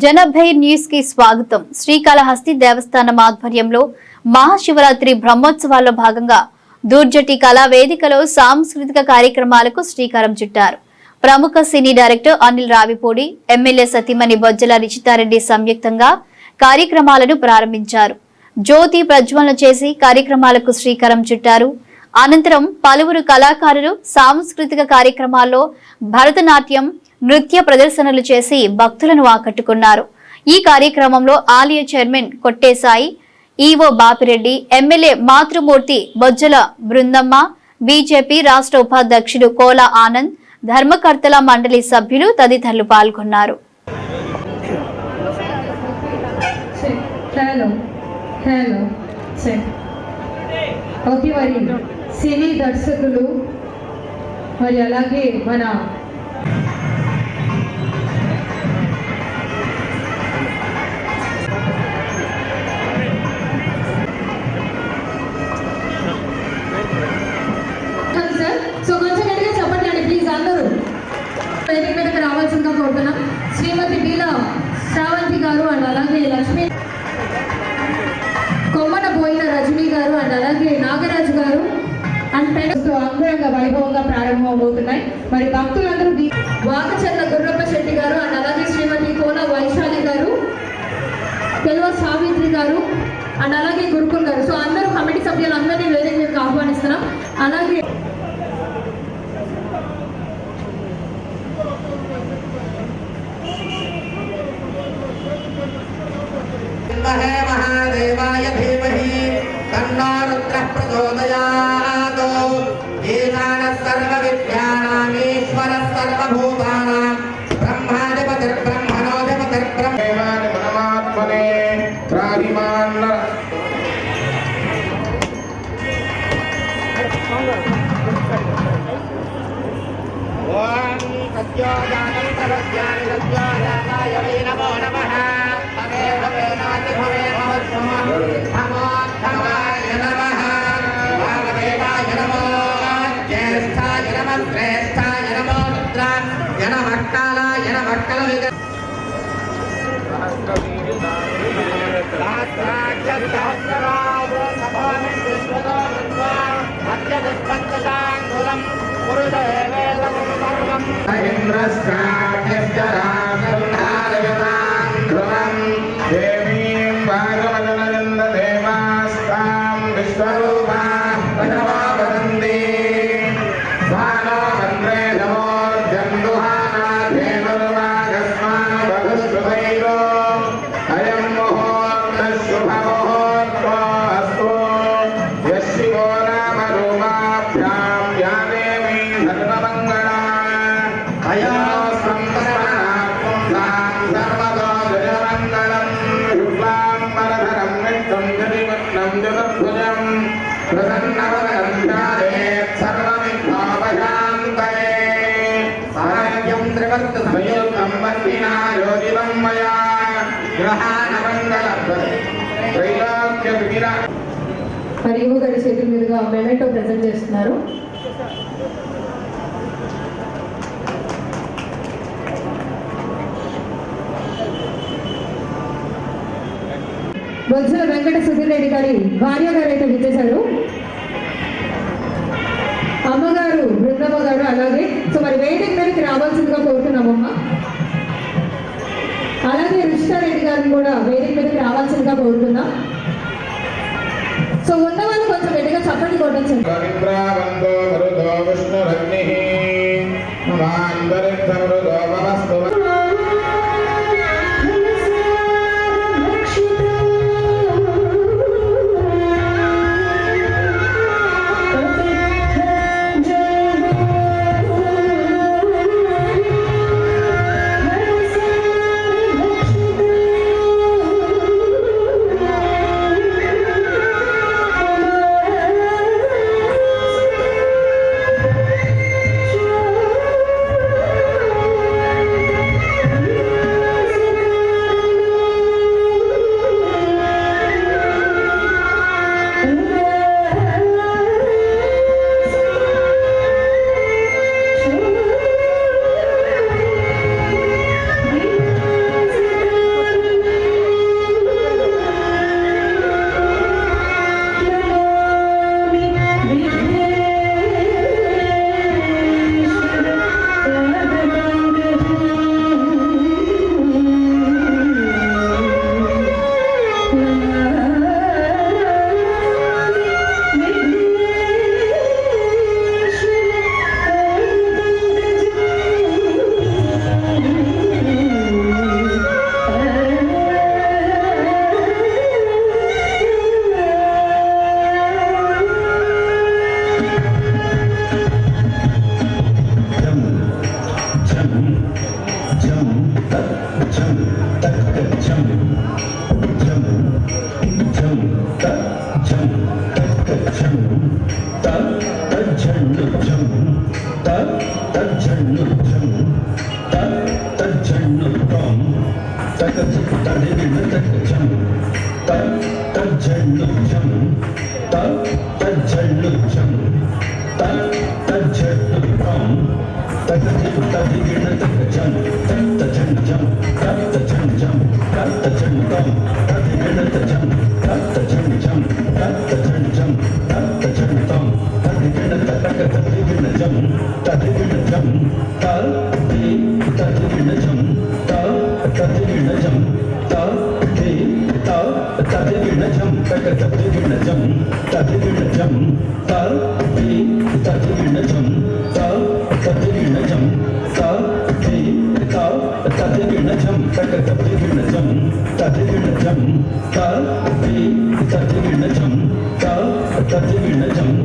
జనభైర్ news కి స్వాగతం. శ్రీకాళహస్తి దేవస్థానం ఆధ్వర్యంలో మహాశివరాత్రి బ్రహ్మోత్సవాల్లో భాగంగా దూర్జటి కళా వేదికలో సాంస్కృతిక కార్యక్రమాలకు శ్రీకారం చుట్టారు. ప్రముఖ సినీ డైరెక్టర్ అనిల్ రావిపూడి, ఎమ్మెల్యే సతీమణి బొజ్జల రిచితారెడ్డి సంయుక్తంగా కార్యక్రమాలను ప్రారంభించారు. జ్యోతి ప్రజ్వలన చేసి కార్యక్రమాలకు శ్రీకారం చుట్టారు. అనంతరం పలువురు కళాకారులు సాంస్కృతిక కార్యక్రమాల్లో భరతనాట్యం, నృత్య ప్రదర్శనలు చేసి భక్తులను ఆకట్టుకున్నారు. ఈ కార్యక్రమంలో ఆలయ చైర్మన్ కొట్టేసాయి, ఈవో బాపిరెడ్డి, ఎమ్మెల్యే మాతృమూర్తి బొజ్జల బృందమ్మ, బీజేపీ రాష్ట్ర ఉపాధ్యక్షుడు కోల ఆనంద్, ధర్మకర్తల మండలి సభ్యులు తదితరులు పాల్గొన్నారు. సినీ దర్శకులు మరి అలాగే మన సో కొంచెం గట్టిగా చెప్పండి ప్లీజ్. అందరూ వేదిక మీదకి రావాల్సిందిగా కోరుతున్నాం. శ్రీమతి బీలా శ్రావంతి గారు అండ్ అలాగే లక్ష్మీ కొమ్మన పోయిన రజనీ గారు అండ్ అలాగే నాగరాజు గారు అండ్ అంగరంగ వైభవంగా ప్రారంభమవుతున్నాయి. మరి భక్తులందరూ వాకచర్ల గుర్రప్ప శెట్టి గారు అండ్ అలాగే శ్రీమతి కోన వైశాలి గారు, తెలువ సావిత్రి గారు అండ్ అలాగే గురుకుల్ గారు. సో అందరూ కమిటీ సభ్యులందరినీ వేదిక మీదకి ఆహ్వానిస్తున్నాం. అలాగే महादेवाय धीमहि तन्नो रुद्रः प्रचोदयात्। ईशानः सर्वविद्यानाम् ईश्वरः सर्वभूतानां ब्रह्माधिपतिर्ब्रह्मणोऽधिपतिर्ब्रह्म परमात्मने त्राहिमान् ॐ सत्योजानन्तरज्ञानिरज्ञानाय वै नमो नमः। మరి ఈవో గారి చేతుల మీదుగా మెమెంటో ప్రెజెంట్ చేస్తున్నారు. బొజ్జల వెంకట సుధీర్ రెడ్డి గారి భార్య గారు అయితే విచ్చేశారు, అమ్మగారు బృందమ్మ గారు. అలాగే సో మరి వేదిక మీదకి రావాల్సిందిగా కోరుతున్నామమ్మ. అలాగే రిషితారెడ్డి గారిని కూడా వేదిక మీదకి రావాల్సిందిగా కోరుతున్నాం. సో ఉన్న వాళ్ళు కొంచెం గట్టిగా చప్పట్లు కొట్టచ్చు. Jam